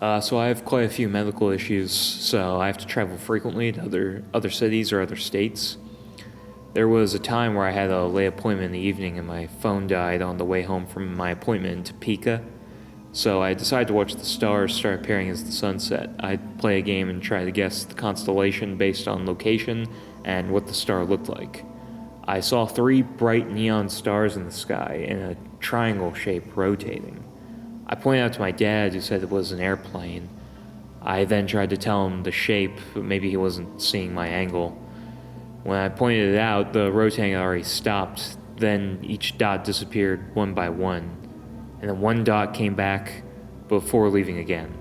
So I have quite a few medical issues, so I have to travel frequently to other cities or other states. There was a time where I had a late appointment in the evening and my phone died on the way home from my appointment in Topeka. So I decided to watch the stars start appearing as the sun set. I'd play a game and try to guess the constellation based on location and what the star looked like. I saw 3 bright neon stars in the sky in a triangle shape rotating. I pointed out to my dad, who said it was an airplane. I then tried to tell him the shape, but maybe he wasn't seeing my angle. When I pointed it out, the rotating had already stopped. Then each dot disappeared one by one, and then one dot came back before leaving again.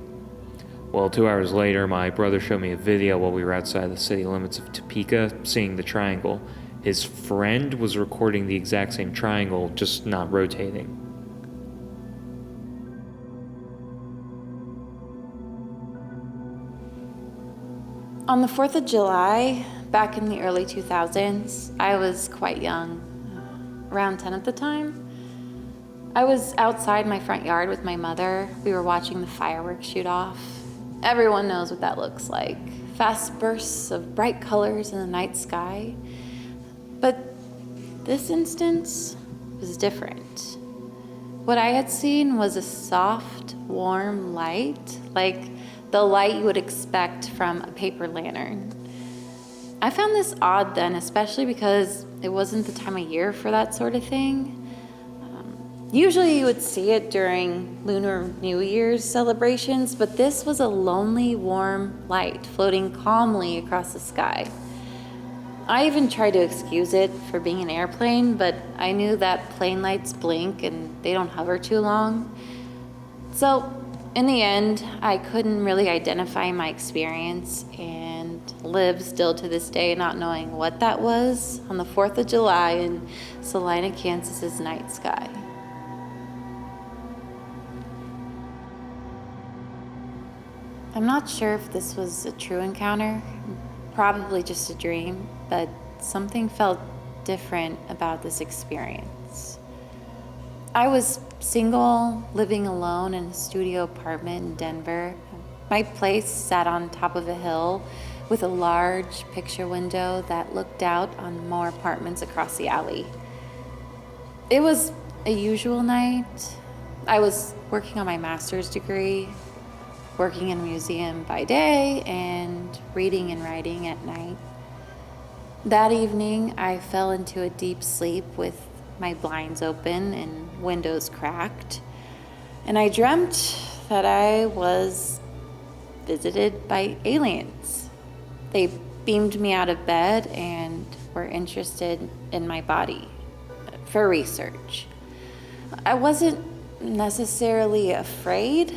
Well, 2 hours later, my brother showed me a video while we were outside the city limits of Topeka, seeing the triangle. His friend was recording the exact same triangle, just not rotating. On the 4th of July, back in the early 2000s, I was quite young, around 10 at the time. I was outside my front yard with my mother. We were watching the fireworks shoot off. Everyone knows what that looks like. Fast bursts of bright colors in the night sky. But this instance was different. What I had seen was a soft, warm light, like the light you would expect from a paper lantern. I found this odd then, especially because it wasn't the time of year for that sort of thing. Usually you would see it during Lunar New Year's celebrations, but this was a lonely, warm light floating calmly across the sky. I even tried to excuse it for being an airplane, but I knew that plane lights blink and they don't hover too long. So in the end, I couldn't really identify my experience and live still to this day not knowing what that was on the 4th of July in Salina, Kansas's night sky. I'm not sure if this was a true encounter, probably just a dream, but something felt different about this experience. I was single, living alone in a studio apartment in Denver. My place sat on top of a hill with a large picture window that looked out on more apartments across the alley. It was a usual night. I was working on my master's degree, working in a museum by day and reading and writing at night. That evening, I fell into a deep sleep with my blinds open and windows cracked, and I dreamt that I was visited by aliens. They beamed me out of bed and were interested in my body for research. I wasn't necessarily afraid,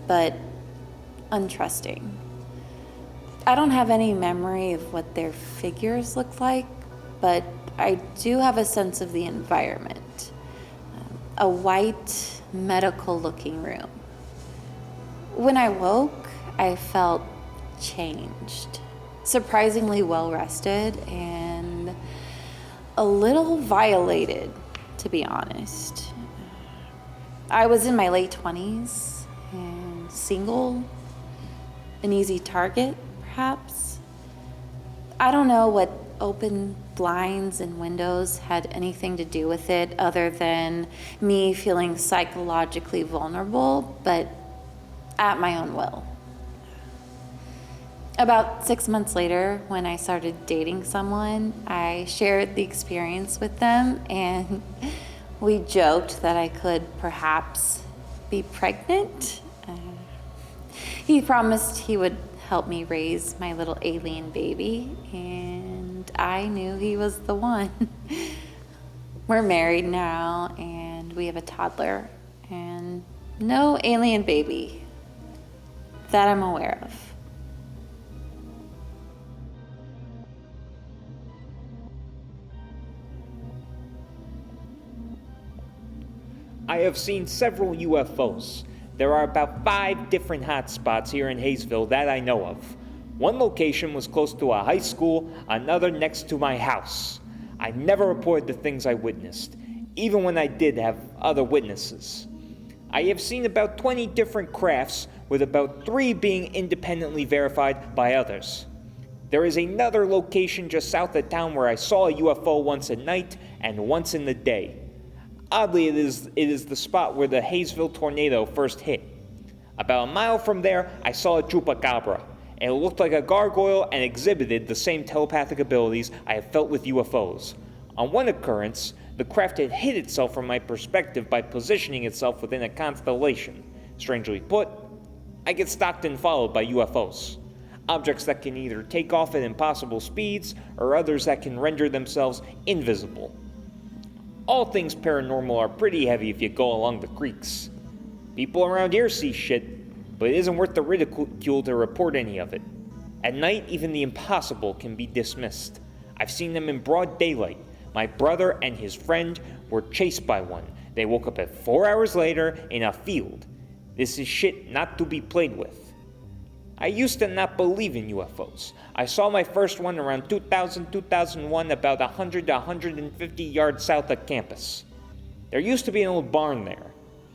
but untrusting. I don't have any memory of what their figures look like, but I do have a sense of the environment. A white, medical-looking room. When I woke, I felt changed, surprisingly well-rested, and a little violated, to be honest. I was in my late 20s and single, an easy target, perhaps. I don't know what open blinds and windows had anything to do with it other than me feeling psychologically vulnerable, but at my own will. About 6 months later, when I started dating someone, I shared the experience with them, and we joked that I could perhaps be pregnant. He promised he would help me raise my little alien baby, and I knew he was the one. We're married now, and we have a toddler, and no alien baby that I'm aware of. I have seen several UFOs. There are about 5 different hotspots here in Hayesville that I know of. One location was close to a high school, another next to my house. I never reported the things I witnessed, even when I did have other witnesses. I have seen about 20 different crafts with about 3 being independently verified by others. There is another location just south of town where I saw a UFO once at night and once in the day. Oddly, it is the spot where the Hayesville tornado first hit. About a mile from there, I saw a chupacabra. It looked like a gargoyle and exhibited the same telepathic abilities I have felt with UFOs. On one occurrence, the craft had hid itself from my perspective by positioning itself within a constellation. Strangely put, I get stalked and followed by UFOs. Objects that can either take off at impossible speeds or others that can render themselves invisible. All things paranormal are pretty heavy if you go along the creeks. People around here see shit, but it isn't worth the ridicule to report any of it. At night, even the impossible can be dismissed. I've seen them in broad daylight. My brother and his friend were chased by one. They woke up at 4 hours later in a field. This is shit not to be played with. I used to not believe in UFOs. I saw my first one around 2000-2001 about 100 to 150 yards south of campus. There used to be an old barn there.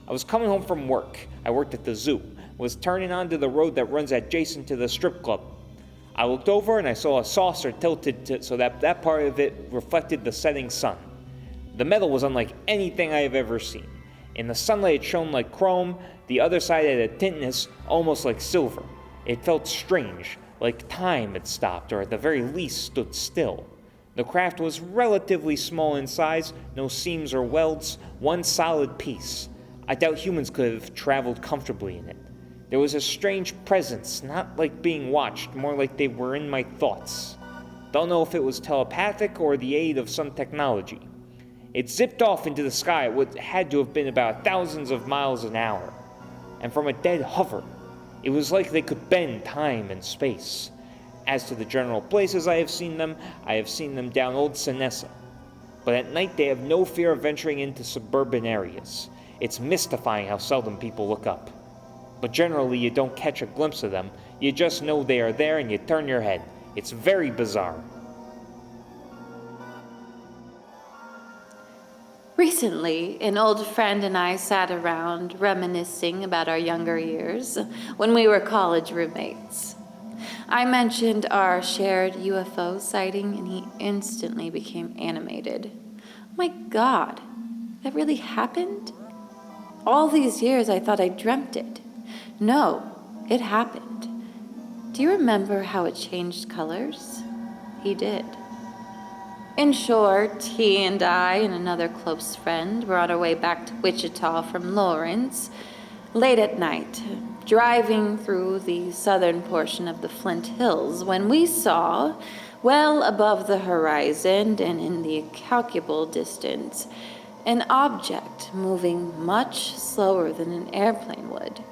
I was coming home from work. I worked at the zoo. Was turning onto the road that runs adjacent to the strip club. I looked over and I saw a saucer tilted so that part of it reflected the setting sun. The metal was unlike anything I have ever seen. In the sunlight it shone like chrome, the other side had a tintness almost like silver. It felt strange, like time had stopped or at the very least stood still. The craft was relatively small in size, no seams or welds, one solid piece. I doubt humans could have traveled comfortably in it. There was a strange presence, not like being watched, more like they were in my thoughts. Don't know if it was telepathic or the aid of some technology. It zipped off into the sky at what had to have been about thousands of miles an hour. And from a dead hover, it was like they could bend time and space. As to the general places I have seen them down Old Sanessa. But at night they have no fear of venturing into suburban areas. It's mystifying how seldom people look up. But generally you don't catch a glimpse of them, you just know they are there and you turn your head. It's very bizarre. Recently, an old friend and I sat around reminiscing about our younger years when we were college roommates. I mentioned our shared UFO sighting and he instantly became animated. Oh my God, that really happened? All these years I thought I dreamt it. No, it happened. Do you remember how it changed colors? He did. In short, he and I and another close friend were on our way back to Wichita from Lawrence, late at night, driving through the southern portion of the Flint Hills, when we saw, well above the horizon and in the incalculable distance, an object moving much slower than an airplane would.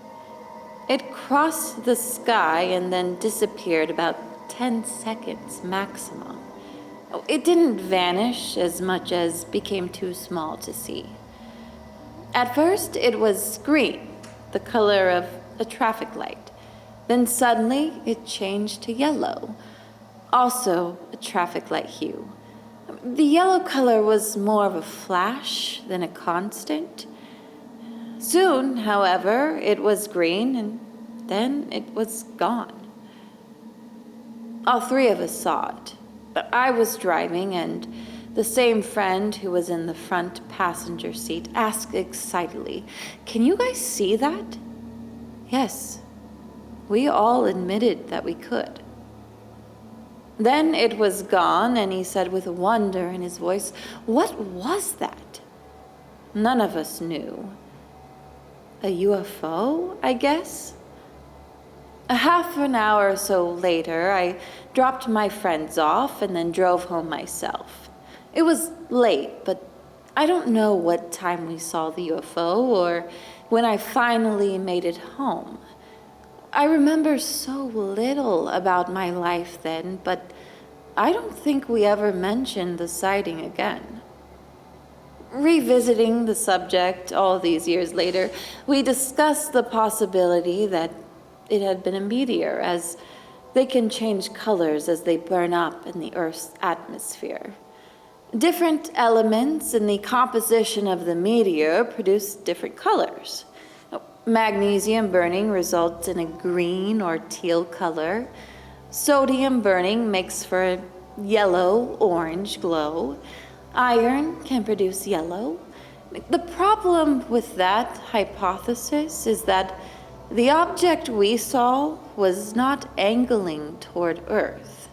It crossed the sky and then disappeared about 10 seconds maximum. It didn't vanish as much as became too small to see. At first, it was green, the color of a traffic light. Then suddenly, it changed to yellow, also a traffic light hue. The yellow color was more of a flash than a constant. Soon, however, it was green, and then it was gone. All three of us saw it. I was driving, and the same friend who was in the front passenger seat asked excitedly, "Can you guys see that?" Yes, we all admitted that we could. Then it was gone, and he said with wonder in his voice, "What was that?" None of us knew. A UFO, I guess? A half an hour or so later, I dropped my friends off and then drove home myself. It was late, but I don't know what time we saw the UFO or when I finally made it home. I remember so little about my life then, but I don't think we ever mentioned the sighting again. Revisiting the subject all these years later, we discussed the possibility that it had been a meteor, as they can change colors as they burn up in the Earth's atmosphere. Different elements in the composition of the meteor produce different colors. Magnesium burning results in a green or teal color. Sodium burning makes for a yellow-orange glow. Iron can produce yellow. The problem with that hypothesis is that the object we saw was not angling toward Earth.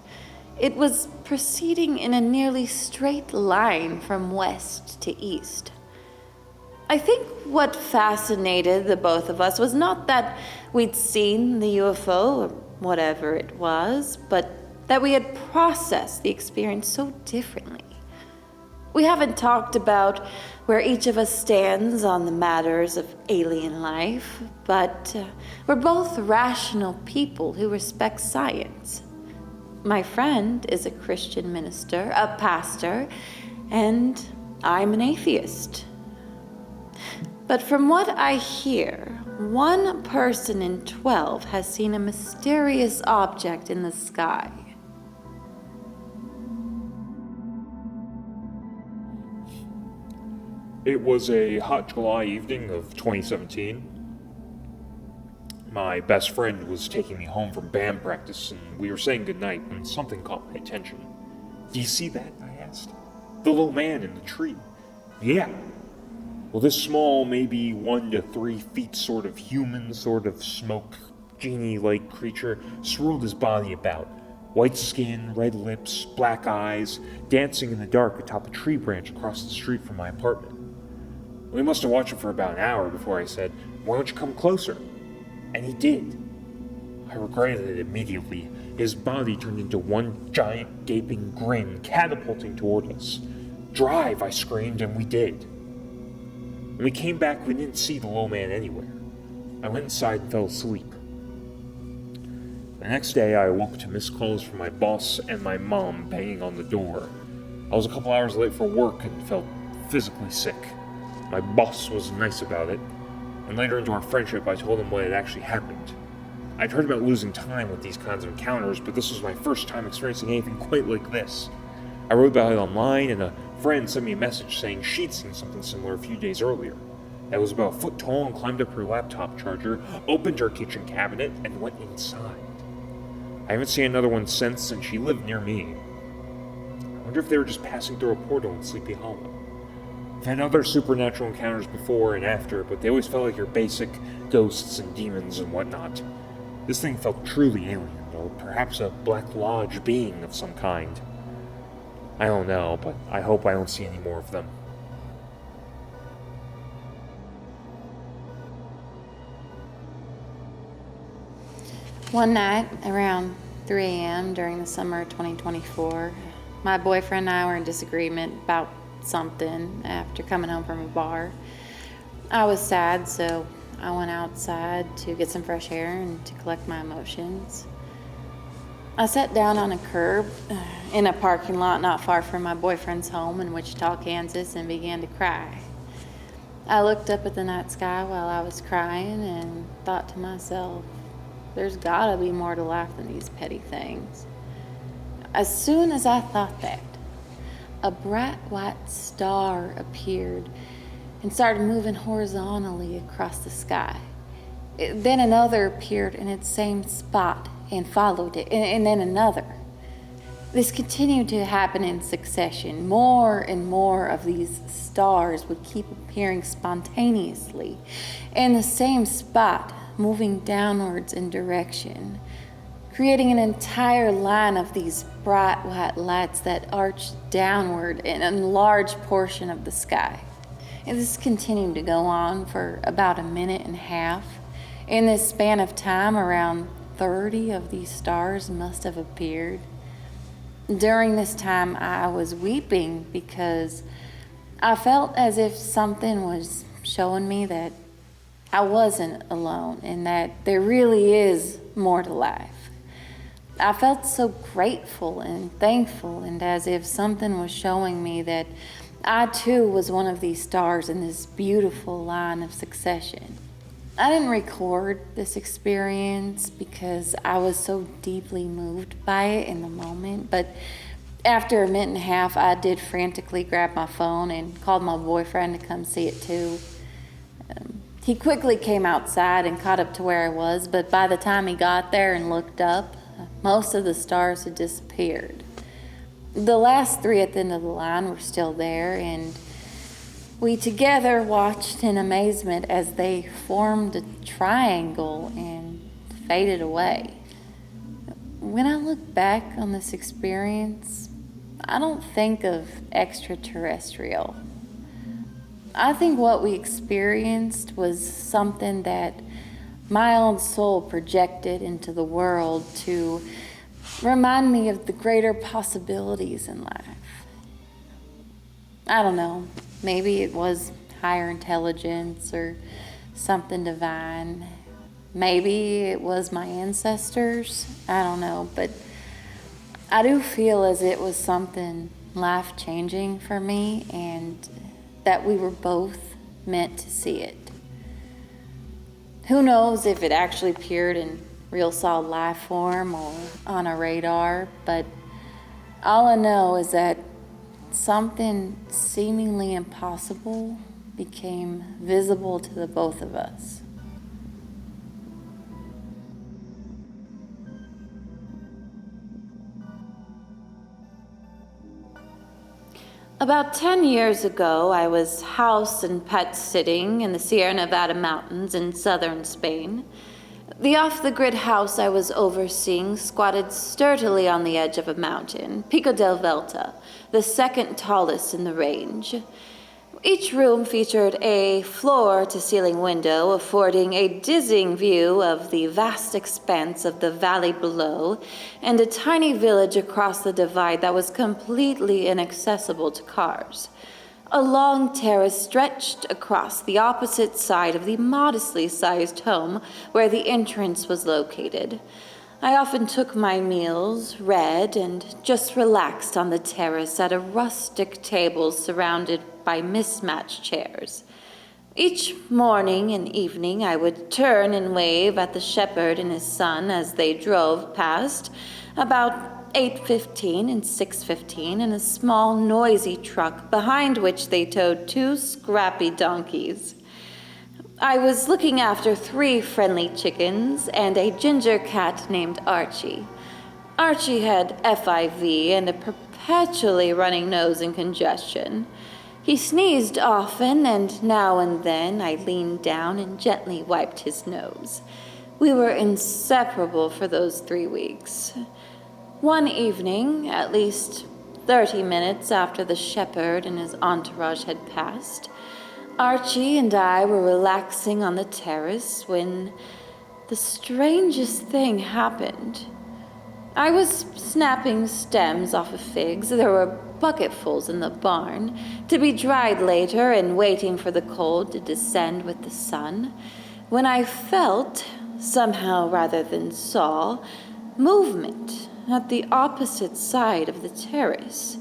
It was proceeding in a nearly straight line from west to east. I think what fascinated the both of us was not that we'd seen the UFO or whatever it was, but that we had processed the experience so differently. We haven't talked about where each of us stands on the matters of alien life, but we're both rational people who respect science. My friend is a Christian minister, a pastor, and I'm an atheist. But from what I hear, 1 person in 12 has seen a mysterious object in the sky. It was a hot July evening of 2017. My best friend was taking me home from band practice, and we were saying goodnight when something caught my attention. "Do you see that?" I asked. "The little man in the tree." "Yeah." Well, this small, maybe 1 to 3 feet sort of human, sort of smoke, genie-like creature swirled his body about. White skin, red lips, black eyes, dancing in the dark atop a tree branch across the street from my apartment. We must have watched him for about an hour before I said, "Why don't you come closer?" And he did. I regretted it immediately. His body turned into one giant gaping grin catapulting toward us. "Drive," I screamed, and we did. When we came back, we didn't see the little man anywhere. I went inside and fell asleep. The next day, I awoke to missed calls from my boss and my mom banging on the door. I was a couple hours late for work and felt physically sick. My boss was nice about it, and later into our friendship, I told him what had actually happened. I'd heard about losing time with these kinds of encounters, but this was my first time experiencing anything quite like this. I wrote about it online, and a friend sent me a message saying she'd seen something similar a few days earlier. That was about a foot tall and climbed up her laptop charger, opened her kitchen cabinet, and went inside. I haven't seen another one since, and she lived near me. I wonder if they were just passing through a portal in Sleepy Hollow. I've had other supernatural encounters before and after, but they always felt like your basic ghosts and demons and whatnot. This thing felt truly alien, or perhaps a Black Lodge being of some kind. I don't know, but I hope I don't see any more of them. One night, around 3 a.m. during the summer of 2024, my boyfriend and I were in disagreement about something after coming home from a bar. I was sad, so I went outside to get some fresh air and to collect my emotions. I sat down on a curb in a parking lot not far from my boyfriend's home in Wichita, Kansas, and began to cry. I looked up at the night sky while I was crying and thought to myself, there's gotta be more to life than these petty things. As soon as I thought that, a bright white star appeared and started moving horizontally across the sky. Then another appeared in its same spot and followed it, and then another. This continued to happen in succession. More and more of these stars would keep appearing spontaneously in the same spot, moving downwards in direction, creating an entire line of these bright white lights that arched downward in a large portion of the sky. And this continued to go on for about a minute and a half. In this span of time, around 30 of these stars must have appeared. During this time, I was weeping because I felt as if something was showing me that I wasn't alone and that there really is more to life. I felt so grateful and thankful, and as if something was showing me that I too was one of these stars in this beautiful line of succession. I didn't record this experience because I was so deeply moved by it in the moment, but after a minute and a half, I did frantically grab my phone and called my boyfriend to come see it too. He quickly came outside and caught up to where I was, but by the time he got there and looked up, most of the stars had disappeared. The last three at the end of the line were still there, and we together watched in amazement as they formed a triangle and faded away. When I look back on this experience, I don't think of extraterrestrial. I think what we experienced was something that my own soul projected into the world to remind me of the greater possibilities in life. I don't know, maybe it was higher intelligence or something divine. Maybe it was my ancestors, I don't know, but I do feel as it was something life-changing for me and that we were both meant to see it. Who knows if it actually appeared in real solid life form or on a radar, but all I know is that something seemingly impossible became visible to the both of us. About 10 years ago, I was house and pet sitting in the Sierra Nevada mountains in southern Spain. The off-the-grid house I was overseeing squatted sturdily on the edge of a mountain, Pico del Velta, the second tallest in the range. Each room featured a floor-to-ceiling window affording a dizzying view of the vast expanse of the valley below and a tiny village across the divide that was completely inaccessible to cars. A long terrace stretched across the opposite side of the modestly sized home where the entrance was located. I often took my meals, read, and just relaxed on the terrace at a rustic table surrounded by mismatched chairs. Each morning and evening I would turn and wave at the shepherd and his son as they drove past, about 8:15 and 6:15, in a small, noisy truck behind which they towed two scrappy donkeys. I was looking after 3 friendly chickens and a ginger cat named Archie. Archie had FIV and a perpetually running nose and congestion. He sneezed often, and now and then I leaned down and gently wiped his nose. We were inseparable for those 3 weeks. One evening, at least 30 minutes after the shepherd and his entourage had passed, Archie and I were relaxing on the terrace when the strangest thing happened. I was snapping stems off of figs. There were bucketfuls in the barn, to be dried later and waiting for the cold to descend with the sun, when I felt, somehow rather than saw, movement at the opposite side of the terrace.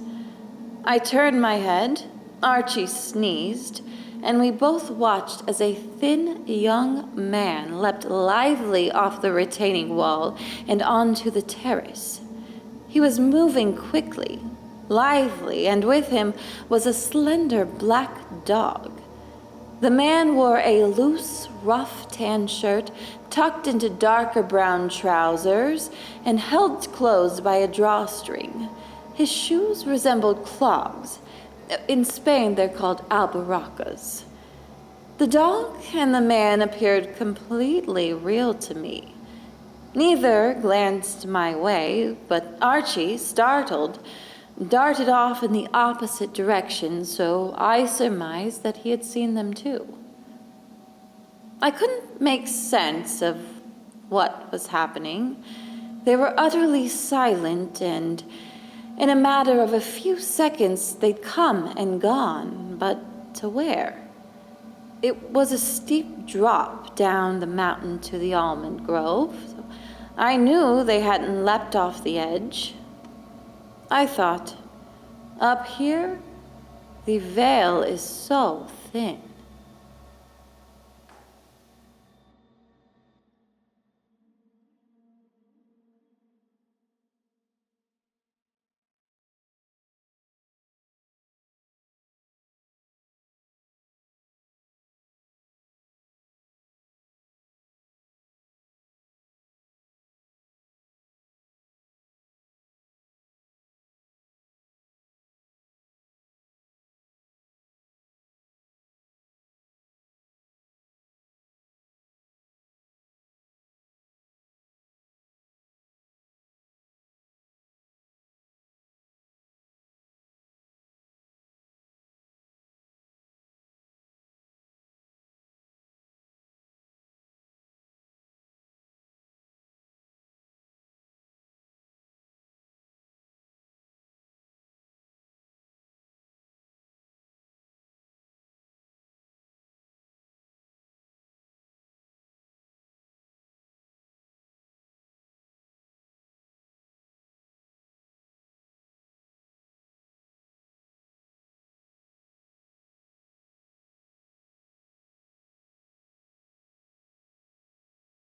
I turned my head, Archie sneezed, and we both watched as a thin young man leapt lively off the retaining wall and onto the terrace. He was moving quickly, lively, and with him was a slender black dog. The man wore a loose, rough tan shirt tucked into darker brown trousers and held closed by a drawstring. His shoes resembled clogs. In Spain, they're called albarracas. The dog and the man appeared completely real to me. Neither glanced my way, but Archie, startled, darted off in the opposite direction, so I surmised that he had seen them too. I couldn't make sense of what was happening. They were utterly silent, and in a matter of a few seconds they'd come and gone, but to where? It was a steep drop down the mountain to the almond grove, so I knew they hadn't leapt off the edge. I thought, up here, the veil is so thin.